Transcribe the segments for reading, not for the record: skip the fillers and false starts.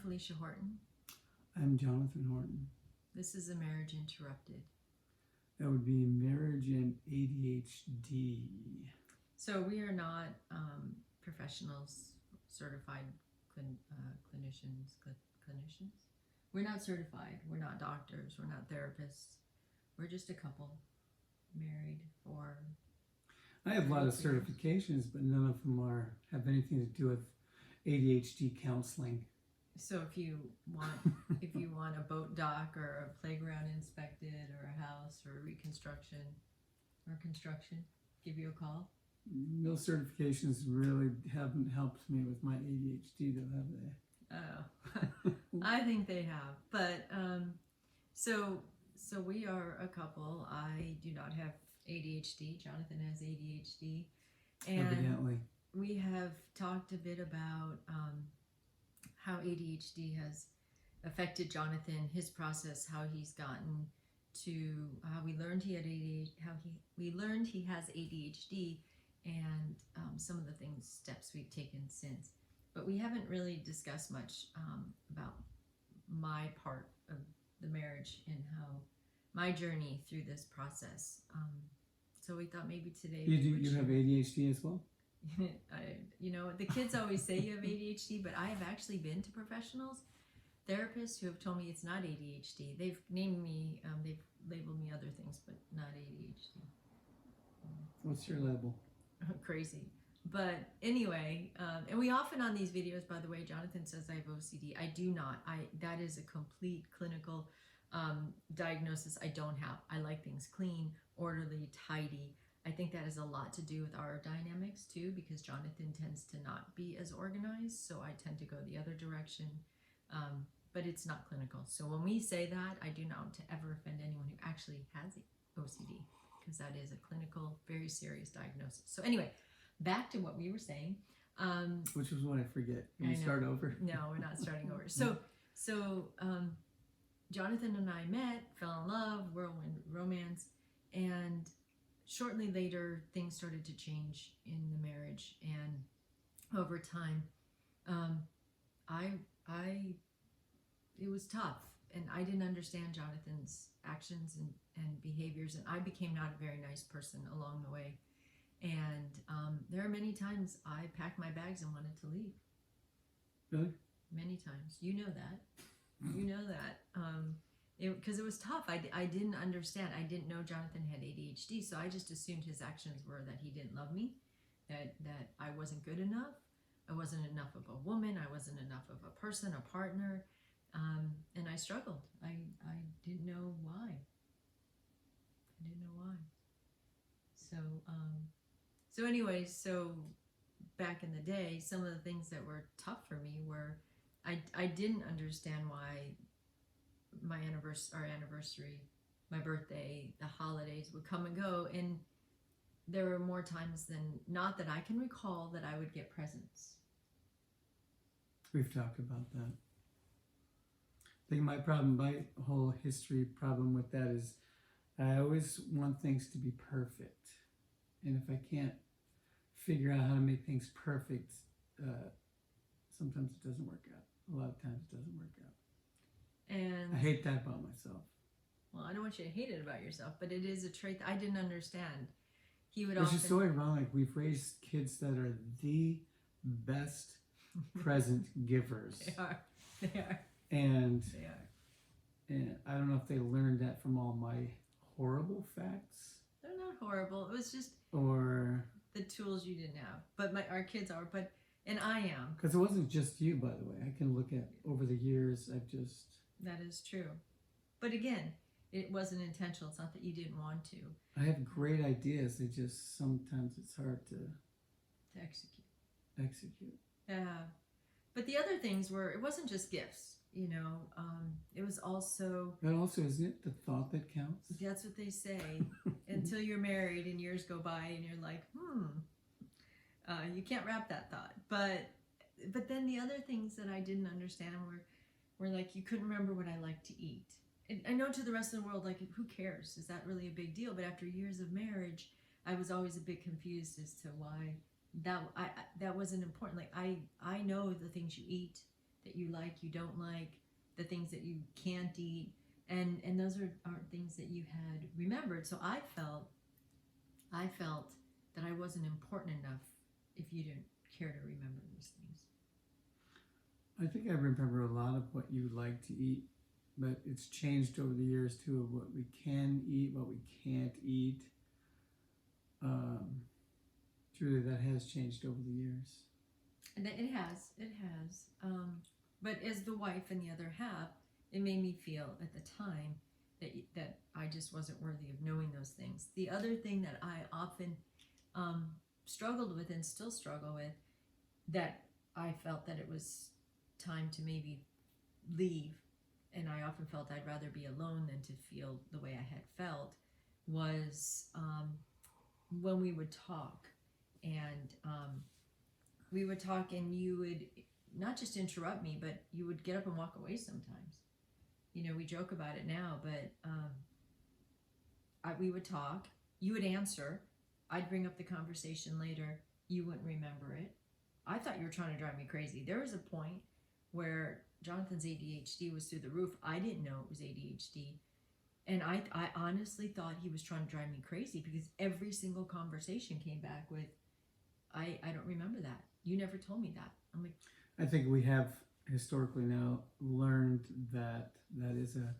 Felicia Horton. I'm Jonathan Horton. This is A Marriage Interrupted. That would be marriage and ADHD. So we are not professionals, certified clinicians. We're not certified. We're not doctors. We're not therapists. We're just a couple married for... I have a lot of certifications, but none of them have anything to do with ADHD counseling. So if you want a boat dock or a playground inspected or a house or reconstruction or construction, give you a call. Those certifications really haven't helped me with my ADHD, though, have they? Oh, I think they have. But so we are a couple. I do not have ADHD. Jonathan has ADHD, and evidently we have talked a bit about how ADHD has affected Jonathan, his process, how he's gotten to how we learned he has ADHD, and some of the steps we've taken since. But we haven't really discussed much about my part of the marriage and how my journey through this process. So we thought maybe today you have ADHD as well. The kids always say you have ADHD, but I have actually been to professionals, therapists who have told me it's not ADHD. They've named me, they've labeled me other things, but not ADHD. What's your label? Crazy. But anyway, and we often on these videos, by the way, Jonathan says I have OCD. I do not. That is a complete clinical diagnosis I don't have. I like things clean, orderly, tidy. I think that has a lot to do with our dynamics too, because Jonathan tends to not be as organized, so I tend to go the other direction. But it's not clinical. So when we say that, I do not want to ever offend anyone who actually has OCD, because that is a clinical, very serious diagnosis. So anyway, back to what we were saying. Which was what I forget. Can we start over? No, we're not starting over. So Jonathan and I met, fell in love, whirlwind romance, and shortly later things started to change in the marriage, and over time it was tough, and I didn't understand Jonathan's actions and behaviors, and I became not a very nice person along the way. And there are many times I packed my bags and wanted to leave. Really? Many times. You know that. You know that. Because it was tough. I didn't understand. I didn't know Jonathan had ADHD, so I just assumed his actions were that he didn't love me, that I wasn't good enough, I wasn't enough of a woman, I wasn't enough of a person, a partner, and I struggled. I didn't know why. So anyways, so back in the day, some of the things that were tough for me were I didn't understand why our anniversary, my birthday, the holidays would come and go, and there were more times than not that I can recall that I would get presents. We've talked about that. I think my whole history problem with that is I always want things to be perfect, and if I can't figure out how to make things perfect, sometimes it doesn't work out. A lot of times it doesn't work out. And I hate that about myself. Well, I don't want you to hate it about yourself, but it is a trait that I didn't understand. Which is so ironic. We've raised kids that are the best present givers. They are. And I don't know if they learned that from all my horrible facts. They're not horrible. It was just the tools you didn't have. But our kids are. And I am. Because it wasn't just you, by the way. I can look at over the years. That is true. But again, it wasn't intentional. It's not that you didn't want to. I have great ideas. Sometimes it's hard to execute. Yeah. But the other things it wasn't just gifts, it was also... But also, isn't it the thought that counts? That's what they say. Until you're married and years go by and you're like, you can't wrap that thought. But then the other things that I didn't understand were like, you couldn't remember what I liked to eat. And I know to the rest of the world, like, who cares? Is that really a big deal? But after years of marriage, I was always a bit confused as to why that wasn't important. Like, I know the things you eat, that you like, you don't like, the things that you can't eat, and those aren't things that you had remembered. So I felt that I wasn't important enough if you didn't care to remember those things. I think I remember a lot of what you like to eat, but it's changed over the years too, of what we can eat, what we can't eat. Truly, that has changed over the years. And it has. But as the wife and the other half, it made me feel at the time that I just wasn't worthy of knowing those things. The other thing that I often struggled with and still struggle with, that I felt that it was time to maybe leave, and I often felt I'd rather be alone than to feel the way I had felt, was when we would talk. And we would talk, and you would not just interrupt me, but you would get up and walk away sometimes. You know, we joke about it now, but we would talk, you would answer, I'd bring up the conversation later, you wouldn't remember it. I thought you were trying to drive me crazy. There was a point where Jonathan's ADHD was through the roof. I didn't know it was ADHD. And I honestly thought he was trying to drive me crazy, because every single conversation came back with, I don't remember that. You never told me that. I'm like, I think we have historically now learned that that is a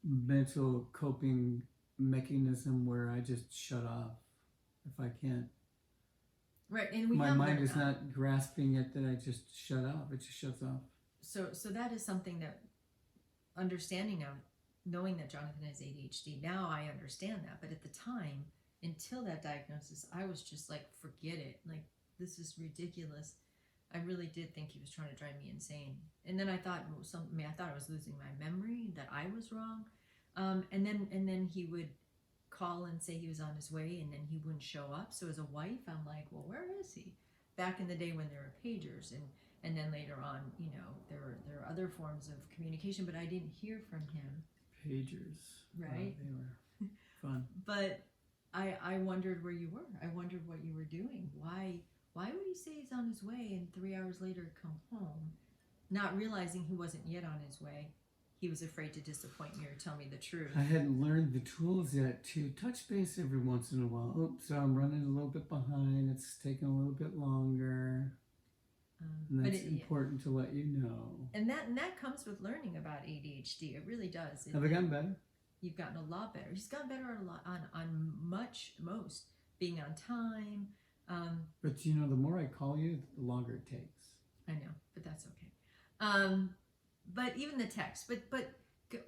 mental coping mechanism where I just shut off if I can't. Right, and my mind is not grasping it, that I just shut off. It just shuts off. So that is something that, understanding now, knowing that Jonathan has ADHD, now I understand that. But at the time, until that diagnosis, I was just like, forget it. Like, this is ridiculous. I really did think he was trying to drive me insane. And then I thought, I thought I was losing my memory, that I was wrong. And then he would call and say he was on his way, and then he wouldn't show up. So as a wife, I'm like, well, where is he? Back in the day when there were pagers, and then later on, you know, there are other forms of communication, but I didn't hear from him. Pagers, right? They were fun. But I wondered where you were. I wondered what you were doing. Why would he say he's on his way and 3 hours later come home, not realizing he wasn't yet on his way? He was afraid to disappoint me or tell me the truth. I hadn't learned the tools yet to touch base every once in a while. Oops, so I'm running a little bit behind. It's taking a little bit longer. And that's important to let you know. And that comes with learning about ADHD. It really does. Have I gotten better? You've gotten a lot better. He's gotten better a lot on most being on time. But you know, the more I call you, the longer it takes. I know, but that's okay. But even the text. But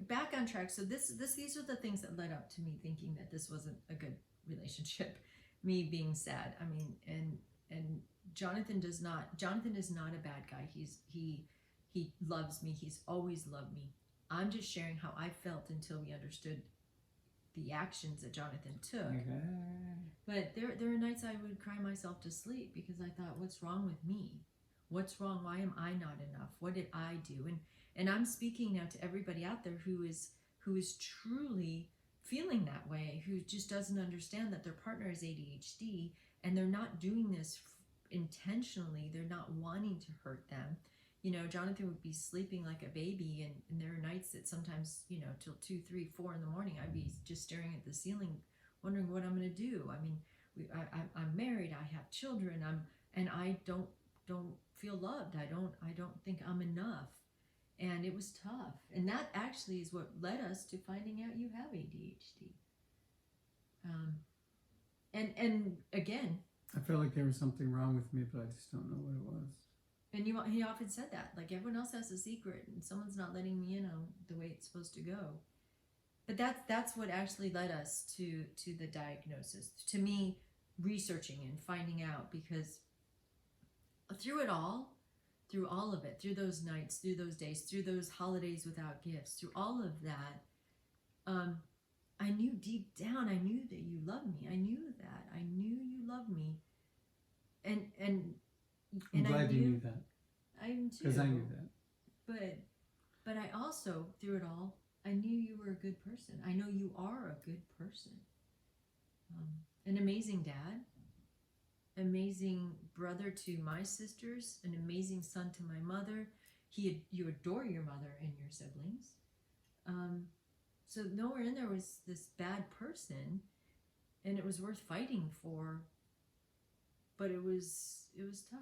back on track. So these are the things that led up to me thinking that this wasn't a good relationship. Me being sad. I mean, and Jonathan is not a bad guy. He loves me. He's always loved me. I'm just sharing how I felt until we understood the actions that Jonathan took. Okay. But there are nights I would cry myself to sleep because I thought, what's wrong with me? What's wrong? Why am I not enough? What did I do? And I'm speaking now to everybody out there who is truly feeling that way, who just doesn't understand that their partner is ADHD, and they're not doing this intentionally. They're not wanting to hurt them. You know, Jonathan would be sleeping like a baby, and there are nights that sometimes, you know, till 2, 3, 4 in the morning, I'd be just staring at the ceiling, wondering what I'm going to do. I mean, I'm married, I have children, and I don't feel loved. I don't think I'm enough, and it was tough. And that actually is what led us to finding out you have ADHD. And again, I felt like there was something wrong with me, but I just don't know what it was. And he often said that, like, everyone else has a secret and someone's not letting me in on the way it's supposed to go. But that's what actually led us to the diagnosis, to me researching and finding out, because through it all, through all of it, through those nights, through those days, through those holidays without gifts, through all of that, I knew deep down, I knew that you loved me. I knew that. I knew you loved me. And I'm glad you knew that. I am too. Because I knew that. But I also, through it all, I knew you were a good person. I know you are a good person. An amazing dad, amazing brother to my sisters, an amazing son to my mother, you adore your mother and your siblings. So nowhere in there was this bad person, and it was worth fighting for. But it was tough.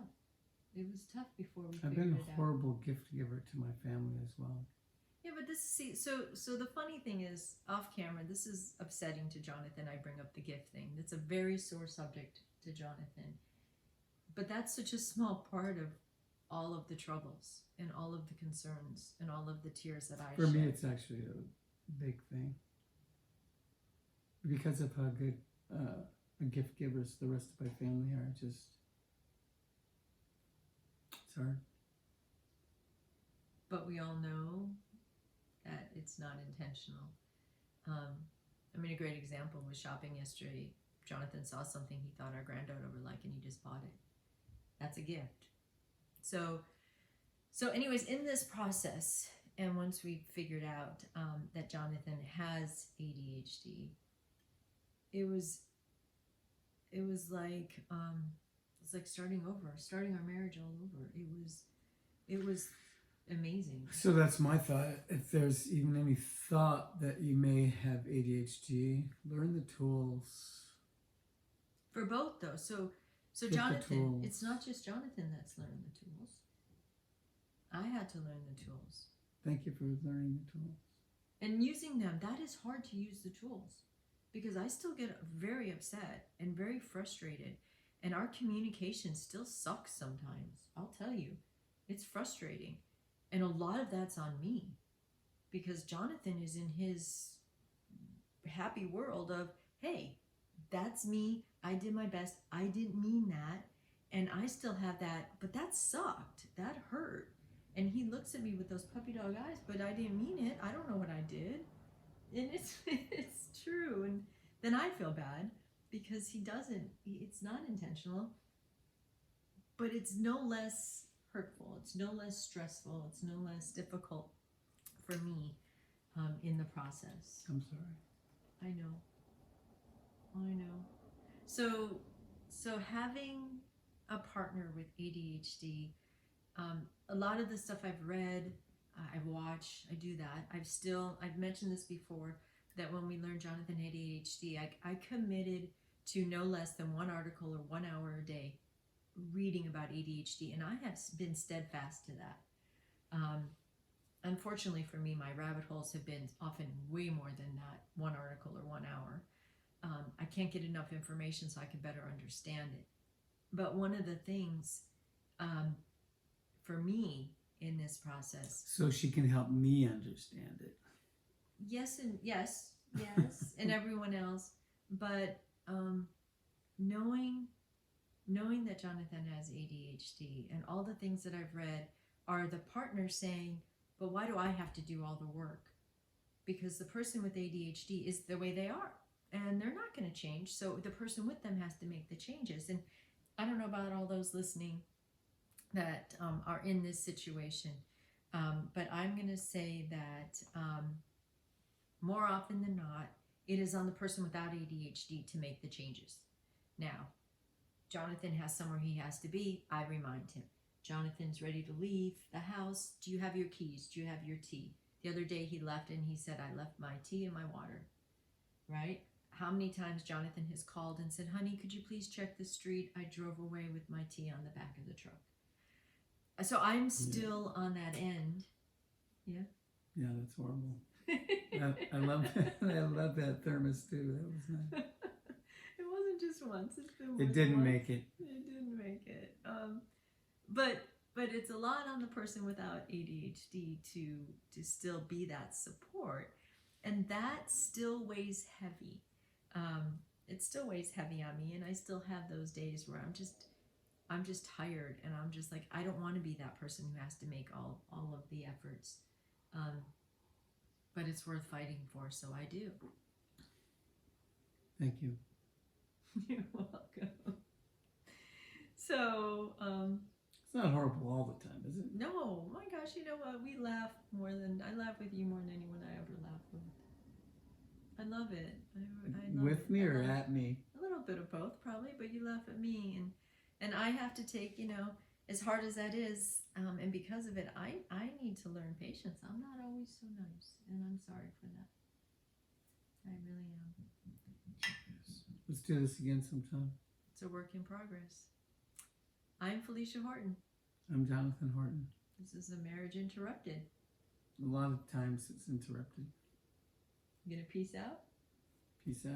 It was tough before we I've figured been it a out. horrible gift giver to my family as well. Yeah, but so the funny thing is, off camera, this is upsetting to Jonathan. I bring up the gift thing. That's a very sore subject to Jonathan. But that's such a small part of all of the troubles and all of the concerns and all of the tears that I For shed. me, it's actually a big thing. Because of how good gift givers the rest of my family are, it's hard. But we all know that it's not intentional. I mean, a great example was shopping yesterday. Jonathan saw something he thought our granddaughter would like, and he just bought it. That's a gift. So anyways, in this process, and once we figured out that Jonathan has ADHD, it was like starting over, starting our marriage all over. It was amazing. So that's my thought. If there's even any thought that you may have ADHD, learn the tools. For both, though. So Get the Jonathan, tools. it's not just Jonathan that's learned the tools. I had to learn the tools. Thank you for learning the tools. And using them, that is hard to use the tools. Because I still get very upset and very frustrated. And our communication still sucks sometimes. I'll tell you. It's frustrating. And a lot of that's on me. Because Jonathan is in his happy world of, hey, that's me. I did my best. I didn't mean that. And I still have that. But that sucked. That hurt. And he looks at me with those puppy dog eyes. But I didn't mean it. I don't know what I did. And it's true. And then I feel bad. Because he doesn't. It's not intentional. But it's no less hurtful. It's no less stressful. It's no less difficult for me in the process. I'm sorry. I know. So having a partner with ADHD, a lot of the stuff I've read, I've watched, I do that. I've mentioned this before, that when we learned Jonathan had ADHD, I committed to no less than 1 article or 1 hour a day reading about ADHD, and I have been steadfast to that. Unfortunately for me, my rabbit holes have been often way more than that 1 article or 1 hour. I can't get enough information so I can better understand it. But one of the things for me in this process... So she can help me understand it. Yes, and everyone else. But knowing that Jonathan has ADHD and all the things that I've read are the partner saying, but why do I have to do all the work? Because the person with ADHD is the way they are. And they're not going to change. So the person with them has to make the changes. And I don't know about all those listening that are in this situation. But I'm going to say that more often than not, it is on the person without ADHD to make the changes. Now, Jonathan has somewhere he has to be. I remind him. Jonathan's ready to leave the house. Do you have your keys? Do you have your tea? The other day he left and he said, I left my tea and my water. Right? How many times Jonathan has called and said, honey, could you please check the street? I drove away with my tea on the back of the truck. So I'm still on that end. Yeah? Yeah, that's horrible. I love I love that thermos too. That was nice. It wasn't just once. It's been more It than didn't once. make it. It didn't make it. But it's a lot on the person without ADHD to still be that support, and that still weighs heavy. It still weighs heavy on me, and I still have those days where I'm just tired, and I'm just like, I don't want to be that person who has to make all of the efforts. But it's worth fighting for, so I do. Thank you. You're welcome. So, it's not horrible all the time, is it? no, my gosh, you know what? I laugh with you more than anyone I ever laugh with. I love it. I love With it. me I or love at me? A little bit of both, probably, but you laugh at me, and I have to take, as hard as that is, And because of it, I need to learn patience. I'm not always so nice, and I'm sorry for that. I really am. Yes. Let's do this again sometime. It's a work in progress. I'm Felicia Horton. I'm Jonathan Horton. This is A Marriage Interrupted. A lot of times it's interrupted. You gonna peace out? Peace out.